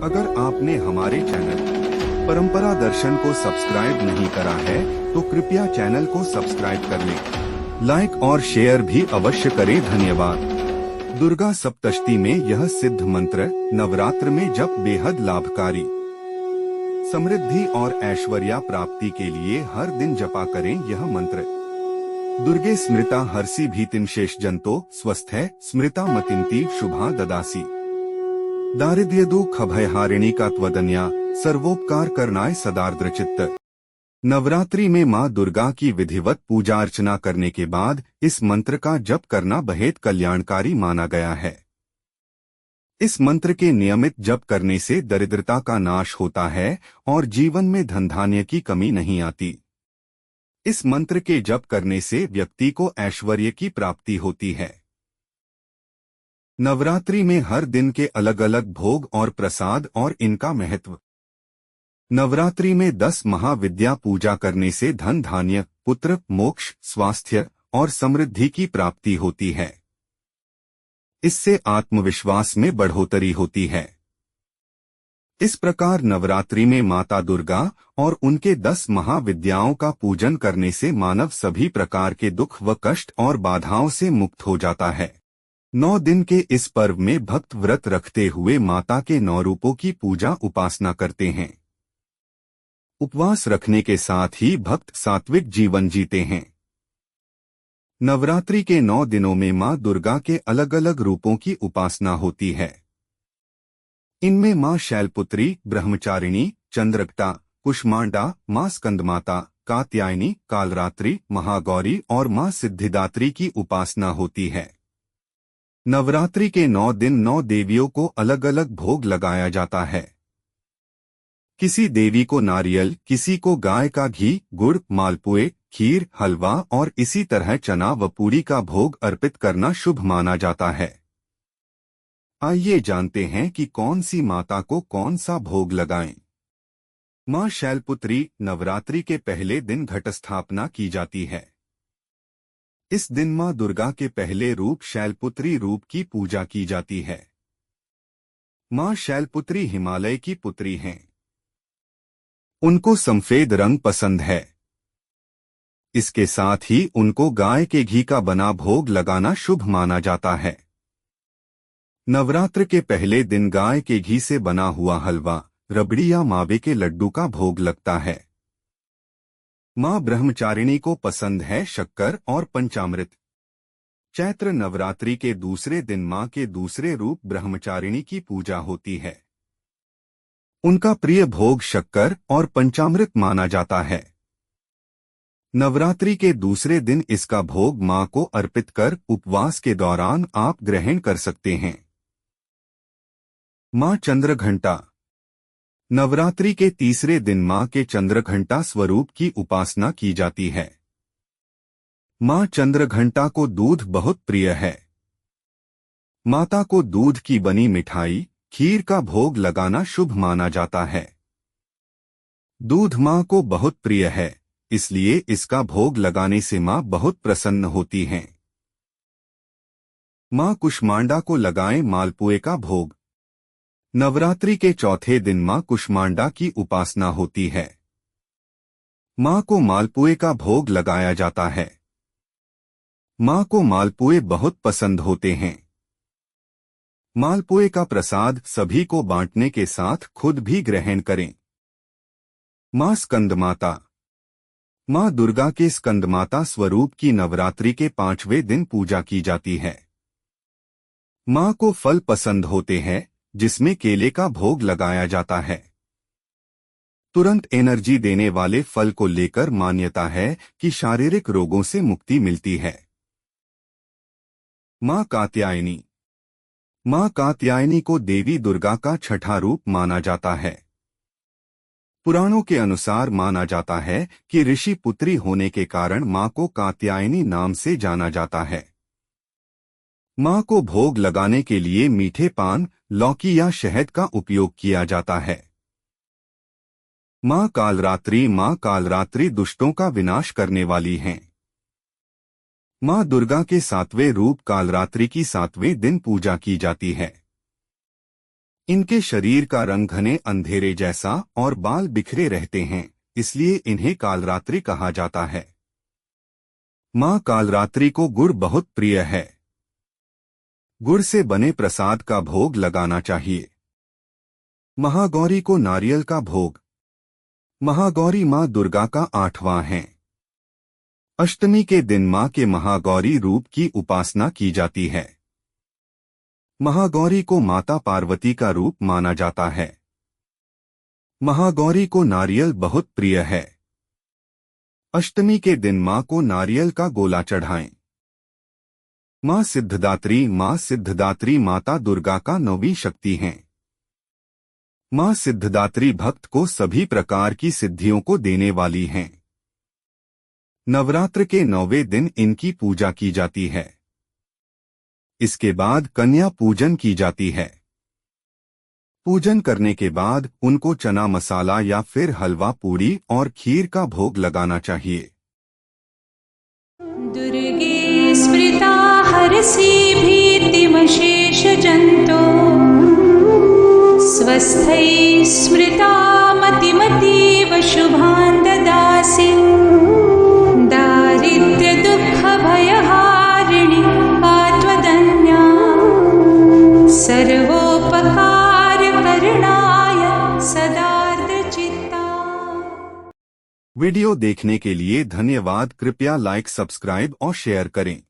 अगर आपने हमारे चैनल परंपरा दर्शन को सब्सक्राइब नहीं करा है तो कृपया चैनल को सब्सक्राइब कर लें। लाइक और शेयर भी अवश्य करें। धन्यवाद। दुर्गा सप्तशती में यह सिद्ध मंत्र नवरात्र में जप बेहद लाभकारी, समृद्धि और ऐश्वर्या प्राप्ति के लिए हर दिन जपा करें। यह मंत्र दुर्गे स्मृता हर्षि भीतिम शेष जंतो स्वस्थै स्मृता मतिंती शुभा ददासी। दारिद्र्य दुख भयहारिणी का त्वदन्या सर्वोपकार करनाय सदार्द्र चित्त। नवरात्रि में मां दुर्गा की विधिवत पूजा अर्चना करने के बाद इस मंत्र का जप करना बेहद कल्याणकारी माना गया है। इस मंत्र के नियमित जप करने से दरिद्रता का नाश होता है और जीवन में धन धान्य की कमी नहीं आती। इस मंत्र के जप करने से व्यक्ति को ऐश्वर्य की प्राप्ति होती है। नवरात्रि में हर दिन के अलग अलग भोग और प्रसाद और इनका महत्व। नवरात्रि में 10 महाविद्या पूजा करने से धन धान्य, पुत्र, मोक्ष, स्वास्थ्य और समृद्धि की प्राप्ति होती है। इससे आत्मविश्वास में बढ़ोतरी होती है। इस प्रकार नवरात्रि में माता दुर्गा और उनके 10 महाविद्याओं का पूजन करने से मानव सभी प्रकार के दुख व कष्ट और बाधाओं से मुक्त हो जाता है। 9 दिन के इस पर्व में भक्त व्रत रखते हुए माता के 9 रूपों की पूजा उपासना करते हैं। उपवास रखने के साथ ही भक्त सात्विक जीवन जीते हैं। नवरात्रि के 9 दिनों में मां दुर्गा के अलग अलग रूपों की उपासना होती है। इनमें मां शैलपुत्री, ब्रह्मचारिणी, चंद्रघटा, कुष्मांडा, मां स्कंदमाता, कात्यायनी, कालरात्रि, महागौरी और मां सिद्धिदात्री की उपासना होती है। नवरात्रि के 9 दिन 9 देवियों को अलग अलग भोग लगाया जाता है। किसी देवी को नारियल, किसी को गाय का घी, गुड़, मालपुए, खीर, हलवा और इसी तरह चना व पूरी का भोग अर्पित करना शुभ माना जाता है। आइए जानते हैं कि कौन सी माता को कौन सा भोग लगाएं। मां शैलपुत्री नवरात्रि के पहले दिन घट स्थापना की जाती है। इस दिन मां दुर्गा के पहले रूप शैलपुत्री रूप की पूजा की जाती है। मां शैलपुत्री हिमालय की पुत्री हैं। उनको सफेद रंग पसंद है। इसके साथ ही उनको गाय के घी का बना भोग लगाना शुभ माना जाता है। नवरात्र के पहले दिन गाय के घी से बना हुआ हलवा, रबड़ी या मावे के लड्डू का भोग लगता है। मां ब्रह्मचारिणी को पसंद है शक्कर और पंचामृत। चैत्र नवरात्रि के दूसरे दिन मां के दूसरे रूप ब्रह्मचारिणी की पूजा होती है। उनका प्रिय भोग शक्कर और पंचामृत माना जाता है। नवरात्रि के दूसरे दिन इसका भोग मां को अर्पित कर उपवास के दौरान आप ग्रहण कर सकते हैं। मां चंद्रघंटा नवरात्रि के तीसरे दिन मां के चंद्रघंटा स्वरूप की उपासना की जाती है। मां चंद्रघंटा को दूध बहुत प्रिय है। माता को दूध की बनी मिठाई, खीर का भोग लगाना शुभ माना जाता है। दूध मां को बहुत प्रिय है, इसलिए इसका भोग लगाने से मां बहुत प्रसन्न होती हैं। मां कुष्मांडा को लगाएं मालपुए का भोग। नवरात्रि के चौथे दिन मां कुष्मांडा की उपासना होती है। मां को मालपुए का भोग लगाया जाता है। मां को मालपुए बहुत पसंद होते हैं। मालपुए का प्रसाद सभी को बांटने के साथ खुद भी ग्रहण करें। मां स्कंदमाता मां दुर्गा के स्कंदमाता स्वरूप की नवरात्रि के 5वें दिन पूजा की जाती है। मां को फल पसंद होते हैं, जिसमें केले का भोग लगाया जाता है। तुरंत एनर्जी देने वाले फल को लेकर मान्यता है कि शारीरिक रोगों से मुक्ति मिलती है। मां कात्यायनी मां कात्यायनी को देवी दुर्गा का छठा रूप माना जाता है। पुराणों के अनुसार माना जाता है कि ऋषि पुत्री होने के कारण मां को कात्यायनी नाम से जाना जाता है। मां को भोग लगाने के लिए मीठे पान, लौकी या शहद का उपयोग किया जाता है। मां कालरात्रि दुष्टों का विनाश करने वाली हैं। मां दुर्गा के 7वें रूप कालरात्रि की 7वें दिन पूजा की जाती है। इनके शरीर का रंग घने अंधेरे जैसा और बाल बिखरे रहते हैं, इसलिए इन्हें कालरात्रि कहा जाता है। मां कालरात्रि को गुड़ बहुत प्रिय है। गुड़ से बने प्रसाद का भोग लगाना चाहिए। महागौरी को नारियल का भोग। महागौरी मां दुर्गा का 8वां है। अष्टमी के दिन मां के महागौरी रूप की उपासना की जाती है। महागौरी को माता पार्वती का रूप माना जाता है। महागौरी को नारियल बहुत प्रिय है। अष्टमी के दिन मां को नारियल का गोला चढ़ाएं। मां सिद्धदात्री माता दुर्गा का 9वीं शक्ति हैं। मां सिद्धदात्री भक्त को सभी प्रकार की सिद्धियों को देने वाली हैं। नवरात्र के 9वें दिन इनकी पूजा की जाती है। इसके बाद कन्या पूजन की जाती है। पूजन करने के बाद उनको चना मसाला या फिर हलवा पूड़ी और खीर का भोग लगाना चाहिए। दुर्गे स्मृता हरसि भीतिमशेष जंतो स्वस्थै स्मृता मतिमतीव शुभान् ददासि दारिद्र्य दुःख भयहारिणि आत्वदन्या सर्वोपकार करणाय सदार्द्रचित्ता। वीडियो देखने के लिए धन्यवाद। कृपया लाइक, सब्सक्राइब और शेयर करें।